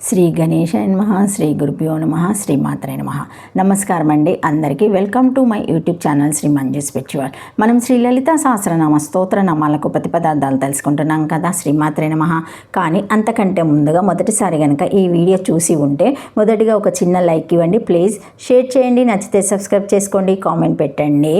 శ్రీ గణేశాయ నమః, శ్రీ గురుభ్యో నమః, శ్రీ మాత్రే నమః. నమస్కారం అండి అందరికీ. Welcome to my YouTube channel Shri Manju spiritual. మనం శ్రీ లలితా సహస్రనామ స్తోత్ర నామాలకు ప్రతిపదార్థాలు తెలుసుకుంటున్నాం కదా, శ్రీ మాత్రే నమః. కానీ అంతకంటే ముందుగా మొదటిసారి కనుక ఈ వీడియో చూసి ఉంటే మొదటిగా ఒక చిన్న లైక్ ఇవ్వండి ప్లీజ్. షేర్ చేయండి, నచ్చితే సబ్స్క్రైబ్ చేసుకోండి, కామెంట్ పెట్టండి.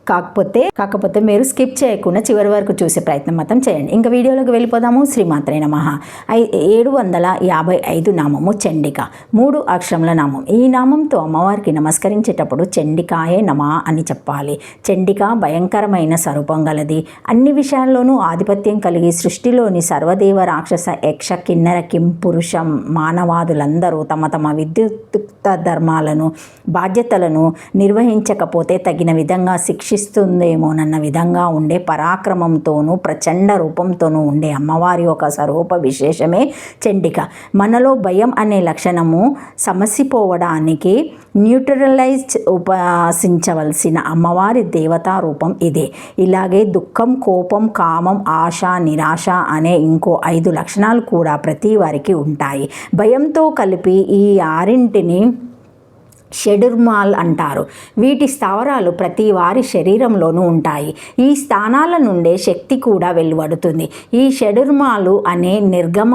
కాకపోతే మీరు స్కిప్ చేయకుండా చివరి వరకు చూసే ప్రయత్నం మాత్రం చేయండి. ఇంకా వీడియోలోకి వెళ్ళిపోదాము. శ్రీమాత్రే నమః. 755 నామము చండిక, 3 అక్షరముల నామం. ఈ నామంతో అమ్మవారికి నమస్కరించేటప్పుడు చండికాయే నమః అని చెప్పాలి. చండిక భయంకరమైన స్వరూపం గలది. అన్ని విషయాల్లోనూ ఆధిపత్యం కలిగి సృష్టిలోని సర్వదేవ రాక్షస యక్ష కిన్నెర కిం పురుషం మానవాదులందరూ తమ తమ విద్యుక్త ధర్మాలను బాధ్యతలను నిర్వహించకపోతే తగిన విధంగా శిక్షిస్తుందేమోనన్న విధంగా ఉండే పరాక్రమంతోనూ ప్రచండ రూపంతోనూ ఉండే అమ్మవారి ఒక స్వరూప విశేషమే చండిక. మనలో భయం అనే లక్షణము సమసిపోవడానికి న్యూట్రలైజ్ ఉపాసించవలసిన అమ్మవారి దేవతా రూపం ఇదే. ఇలాగే దుఃఖం, కోపం, కామం, ఆశ, నిరాశ అనే ఇంకో 5 లక్షణాలు కూడా ప్రతి వారికి ఉంటాయి. భయంతో కలిపి ఈ 6ంటిని షెడుర్మాల్ అంటారు. వీటి స్థావరాలు ప్రతి వారి శరీరంలోనూ ఉంటాయి. ఈ స్థానాల నుండే శక్తి కూడా వెలువడుతుంది. ఈ షెడుర్మాలు అనే నిర్గమ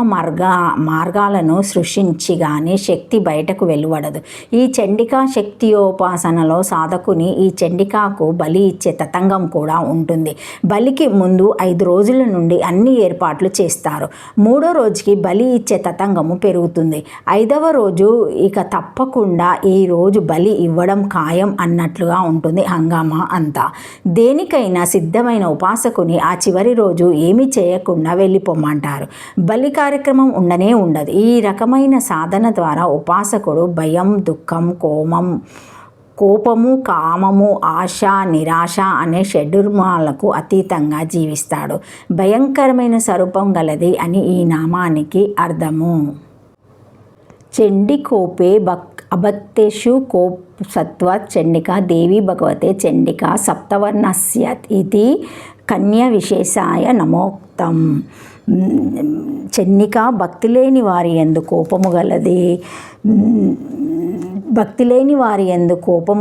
మార్గాలను సృష్టించి కానీ శక్తి బయటకు వెలువడదు. ఈ చండికా శక్తియోపాసనలో సాధకుని ఈ చండికాకు బలి ఇచ్చే తతంగం కూడా ఉంటుంది. బలికి ముందు 5 రోజుల నుండి అన్ని ఏర్పాట్లు చేస్తారు. 3వ రోజుకి బలి ఇచ్చే తతంగము పెరుగుతుంది. 5వ రోజు ఇక తప్పకుండా ఈ రోజు బలి ఇవ్వడం ఖాయం అన్నట్లుగా ఉంటుంది హంగామా అంతా. దేనికైనా సిద్ధమైన ఉపాసకుని ఆ చివరి రోజు ఏమీ చేయకుండా వెళ్ళిపోమంటారు. బలి కార్యక్రమం ఉండనే ఉండదు. ఈ రకమైన సాధన ద్వారా ఉపాసకుడు భయం, దుఃఖం, కోపము, కామము, ఆశ, నిరాశ అనే షడ్డుర్మాలకు అతీతంగా జీవిస్తాడు. భయంకరమైన స్వరూపం గలది అని ఈ నామానికి అర్థము. చండికోపే అభక్తేషు కోప్ సత్వ చండికా దేవి భగవతే చండికా సప్తవర్ణస్యత్ ఇది కన్యా విశేషాయ నమోక్తం. చండిక భక్తి లేని వారి యందు కోపము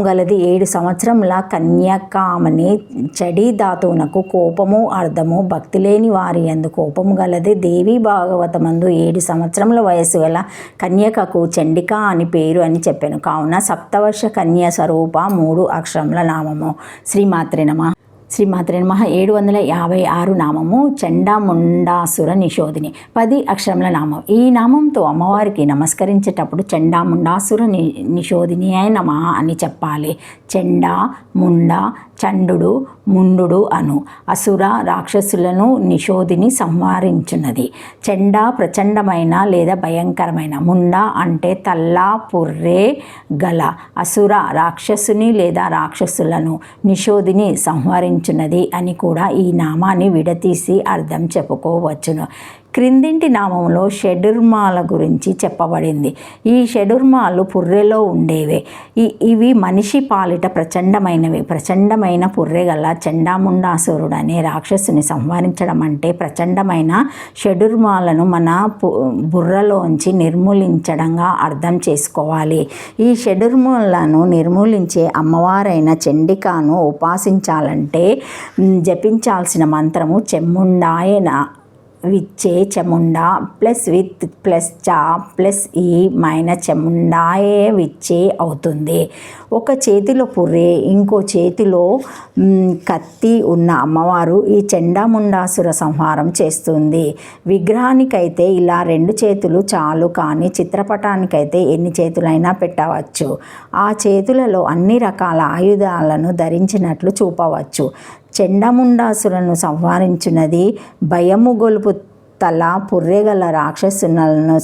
గలది. 7 సంవత్సరముల కన్యకామని చడి ధాతువునకు కోపము అర్థము. భక్తి లేని వారి యందు కోపము గలది. దేవి భాగవతమందు 7 సంవత్సరముల వయస్సు గల కన్యకకు చండిక అని పేరు అని చెప్పాను. కావున సప్తవర్ష కన్య స్వరూప 3 అక్షరముల నామము. శ్రీమాత్రే నమః. శ్రీమాత్రే నమః. 756 నామము చండాముండాసుర నిషోధిని, 10 అక్షరముల నామం. ఈ నామంతో అమ్మవారికి నమస్కరించేటప్పుడు చండాముండాసుర నిషోధిని అయి నమః అని చెప్పాలి. చండ, ముండ, చండు, ముండు అను అసుర రాక్షసులను నిషోధిని సంహరించున్నది. చండ ప్రచండమైన లేదా భయంకరమైన, ముండ అంటే తల్ల పుర్రే గల అసుర రాక్షసుని లేదా రాక్షసులను, నిషోధిని సంహరించున్నది అని కూడా ఈ నామాన్ని విడతీసి అర్థం చెప్పుకోవచ్చును. క్రిందింటి నామంలో షెడుర్మాల గురించి చెప్పబడింది. ఈ షెడుర్మాలు పుర్రెలో ఉండేవే. ఇవి మనిషి పాలిట ప్రచండమైనవి. ప్రచండమైన పుర్రె గల చండాముండాసురుడు అనే రాక్షసుని సంహరించడం అంటే ప్రచండమైన షెడుర్మాలను మన బుర్రలోంచి నిర్మూలించడంగా అర్థం చేసుకోవాలి. ఈ షెడుర్మాలను నిర్మూలించే అమ్మవారైన చండికాను ఉపాసించాలంటే జపించాల్సిన మంత్రము చెమ్ముండాయన విచ్చే చెముండా +విత్+చ +ఈ చెముండాయే విచ్చే అవుతుంది. ఒక చేతిలో పుర్రె, ఇంకో చేతిలో కత్తి ఉన్న అమ్మవారు ఈ చండాముండాసుర సంహారం చేస్తుంది. విగ్రహానికైతే ఇలా 2 చేతులు చాలు, కానీ చిత్రపటానికైతే ఎన్ని చేతులైనా పెట్టవచ్చు. ఆ చేతులలో అన్ని రకాల ఆయుధాలను ధరించినట్లు చూపవచ్చు. చండాముండాసులను సంహరించున్నది, భయము గొలుపు తల పుర్రెగల రాక్షసులను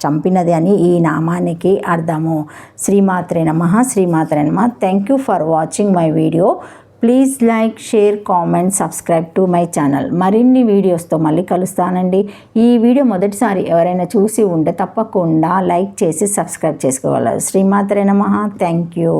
చంపినది అని ఈ నామానికి అర్థము. శ్రీమాత్రే నమః. శ్రీమాత్రే నమః. Thank you for watching my video. Please like, share, comment, subscribe to my channel. మరిన్ని వీడియోస్తో మళ్ళీ కలుస్తానండి. ఈ వీడియో మొదటిసారి ఎవరైనా చూసి ఉంటే తప్పకుండా లైక్ చేసి సబ్స్క్రైబ్ చేసుకోగలరు. శ్రీమాత్రే నమః. Thank you.